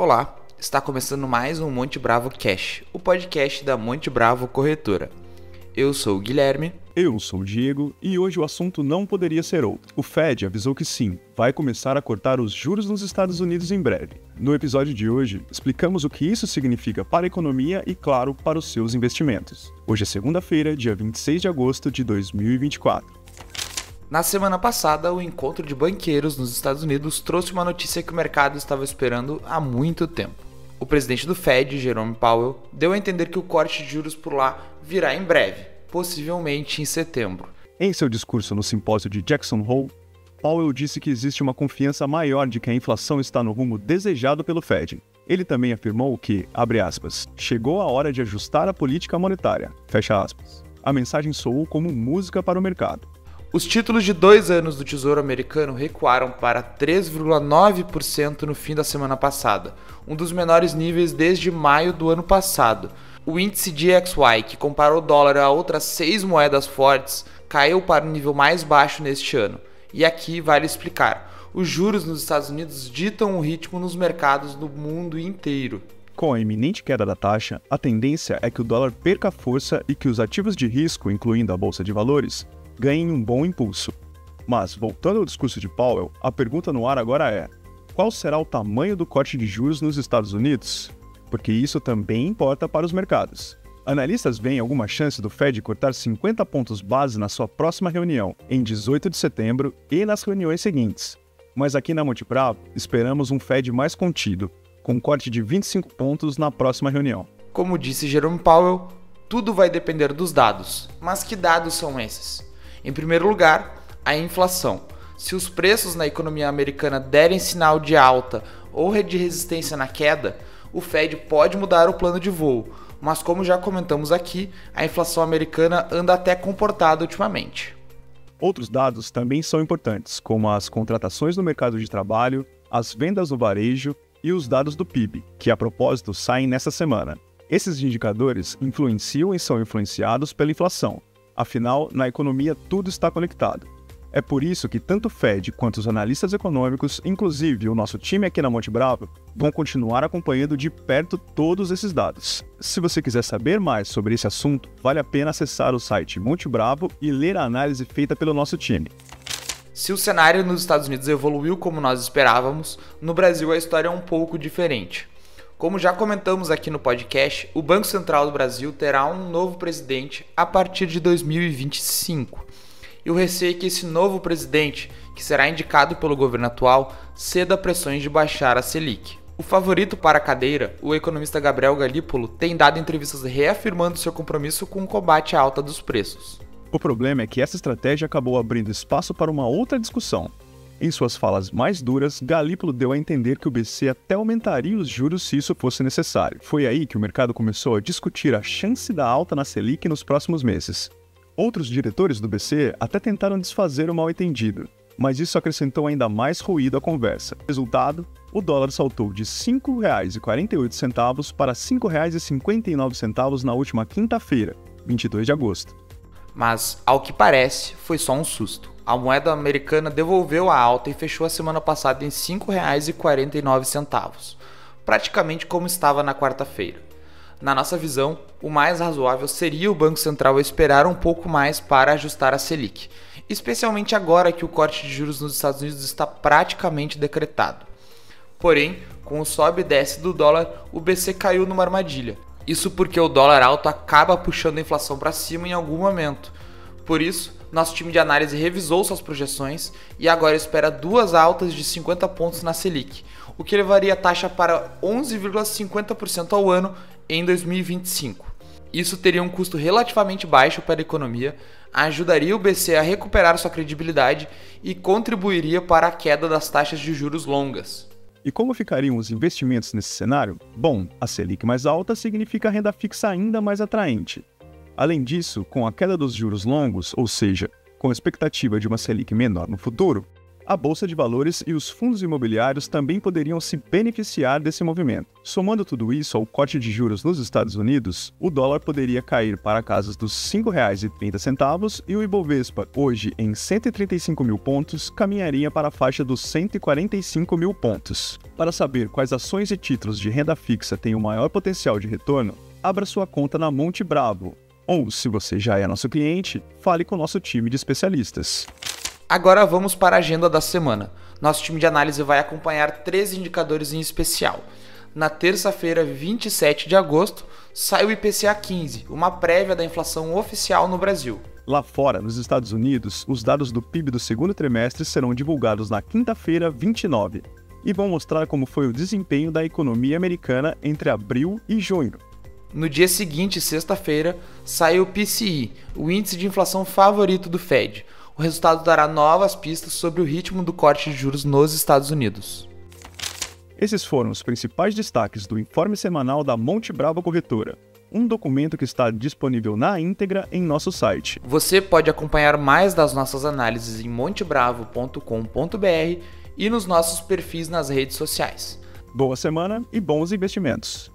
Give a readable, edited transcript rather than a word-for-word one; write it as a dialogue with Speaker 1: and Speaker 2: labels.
Speaker 1: Olá, está começando mais um Monte Bravo Cash, o podcast da Monte Bravo Corretora. Eu sou o Guilherme.
Speaker 2: Eu sou o Diego e hoje o assunto não poderia ser outro. O Fed avisou que sim, vai começar a cortar os juros nos Estados Unidos em breve. No episódio de hoje, explicamos o que isso significa para a economia e, claro, para os seus investimentos. Hoje é segunda-feira, dia 26 de agosto de 2024.
Speaker 1: Na semana passada, o encontro de banqueiros nos Estados Unidos trouxe uma notícia que o mercado estava esperando há muito tempo. O presidente do Fed, Jerome Powell, deu a entender que o corte de juros por lá virá em breve, possivelmente em setembro.
Speaker 2: Em seu discurso no simpósio de Jackson Hole, Powell disse que existe uma confiança maior de que a inflação está no rumo desejado pelo Fed. Ele também afirmou que, abre aspas, chegou a hora de ajustar a política monetária, fecha aspas. A mensagem soou como música para o mercado.
Speaker 1: Os títulos de 2 anos do Tesouro Americano recuaram para 3,9% no fim da semana passada, um dos menores níveis desde maio do ano passado. O índice DXY, que compara o dólar a outras 6 moedas fortes, caiu para o nível mais baixo neste ano. E aqui vale explicar, os juros nos Estados Unidos ditam o ritmo nos mercados do mundo inteiro.
Speaker 2: Com a iminente queda da taxa, a tendência é que o dólar perca força e que os ativos de risco, incluindo a bolsa de valores, ganhem um bom impulso. Mas, voltando ao discurso de Powell, a pergunta no ar agora é: qual será o tamanho do corte de juros nos Estados Unidos? Porque isso também importa para os mercados. Analistas veem alguma chance do Fed cortar 50 pontos base na sua próxima reunião, em 18 de setembro, e nas reuniões seguintes. Mas aqui na Monte Bravo, esperamos um Fed mais contido, com corte de 25 pontos na próxima reunião.
Speaker 1: Como disse Jerome Powell, tudo vai depender dos dados. Mas que dados são esses? Em primeiro lugar, a inflação. Se os preços na economia americana derem sinal de alta ou de resistência na queda, o Fed pode mudar o plano de voo, mas como já comentamos aqui, a inflação americana anda até comportada ultimamente.
Speaker 2: Outros dados também são importantes, como as contratações no mercado de trabalho, as vendas no varejo e os dados do PIB, que a propósito saem nesta semana. Esses indicadores influenciam e são influenciados pela inflação. Afinal, na economia tudo está conectado. É por isso que tanto o Fed quanto os analistas econômicos, inclusive o nosso time aqui na Monte Bravo, vão continuar acompanhando de perto todos esses dados. Se você quiser saber mais sobre esse assunto, vale a pena acessar o site Monte Bravo e ler a análise feita pelo nosso time.
Speaker 1: Se o cenário nos Estados Unidos evoluiu como nós esperávamos, no Brasil a história é um pouco diferente. Como já comentamos aqui no podcast, o Banco Central do Brasil terá um novo presidente a partir de 2025. E o receio é que esse novo presidente, que será indicado pelo governo atual, ceda a pressões de baixar a Selic. O favorito para a cadeira, o economista Gabriel Galípolo, tem dado entrevistas reafirmando seu compromisso com o combate à alta dos preços.
Speaker 2: O problema é que essa estratégia acabou abrindo espaço para uma outra discussão. Em suas falas mais duras, Galípolo deu a entender que o BC até aumentaria os juros se isso fosse necessário. Foi aí que o mercado começou a discutir a chance da alta na Selic nos próximos meses. Outros diretores do BC até tentaram desfazer o mal-entendido, mas isso acrescentou ainda mais ruído à conversa. Resultado, o dólar saltou de R$ 5,48 para R$ 5,59 na última quinta-feira, 22 de agosto.
Speaker 1: Mas, ao que parece, foi só um susto. A moeda americana devolveu a alta e fechou a semana passada em R$ 5,49, praticamente como estava na quarta-feira. Na nossa visão, o mais razoável seria o Banco Central esperar um pouco mais para ajustar a Selic, especialmente agora que o corte de juros nos Estados Unidos está praticamente decretado. Porém, com o sobe e desce do dólar, o BC caiu numa armadilha. Isso porque o dólar alto acaba puxando a inflação para cima em algum momento. Por isso, nosso time de análise revisou suas projeções e agora espera 2 altas de 50 pontos na Selic, o que levaria a taxa para 11,50% ao ano em 2025. Isso teria um custo relativamente baixo para a economia, ajudaria o BC a recuperar sua credibilidade e contribuiria para a queda das taxas de juros longas.
Speaker 2: E como ficariam os investimentos nesse cenário? Bom, a Selic mais alta significa renda fixa ainda mais atraente. Além disso, com a queda dos juros longos, ou seja, com a expectativa de uma Selic menor no futuro, A bolsa de valores e os fundos imobiliários também poderiam se beneficiar desse movimento. Somando tudo isso ao corte de juros nos Estados Unidos, o dólar poderia cair para a casa dos R$ 5,30 e o Ibovespa, hoje em 135 mil pontos, caminharia para a faixa dos 145 mil pontos. Para saber quais ações e títulos de renda fixa têm o maior potencial de retorno, abra sua conta na Monte Bravo. Ou, se você já é nosso cliente, fale com o nosso time de especialistas.
Speaker 1: Agora vamos para a agenda da semana. Nosso time de análise vai acompanhar 3 indicadores em especial. Na terça-feira, 27 de agosto, sai o IPCA 15, uma prévia da inflação oficial no Brasil.
Speaker 2: Lá fora, nos Estados Unidos, os dados do PIB do segundo trimestre serão divulgados na quinta-feira, 29, e vão mostrar como foi o desempenho da economia americana entre abril e junho.
Speaker 1: No dia seguinte, sexta-feira, sai o PCI, o índice de inflação favorito do Fed. O resultado dará novas pistas sobre o ritmo do corte de juros nos Estados Unidos.
Speaker 2: Esses foram os principais destaques do informe semanal da Monte Bravo Corretora, um documento que está disponível na íntegra em nosso site.
Speaker 1: Você pode acompanhar mais das nossas análises em montebravo.com.br e nos nossos perfis nas redes sociais.
Speaker 2: Boa semana e bons investimentos!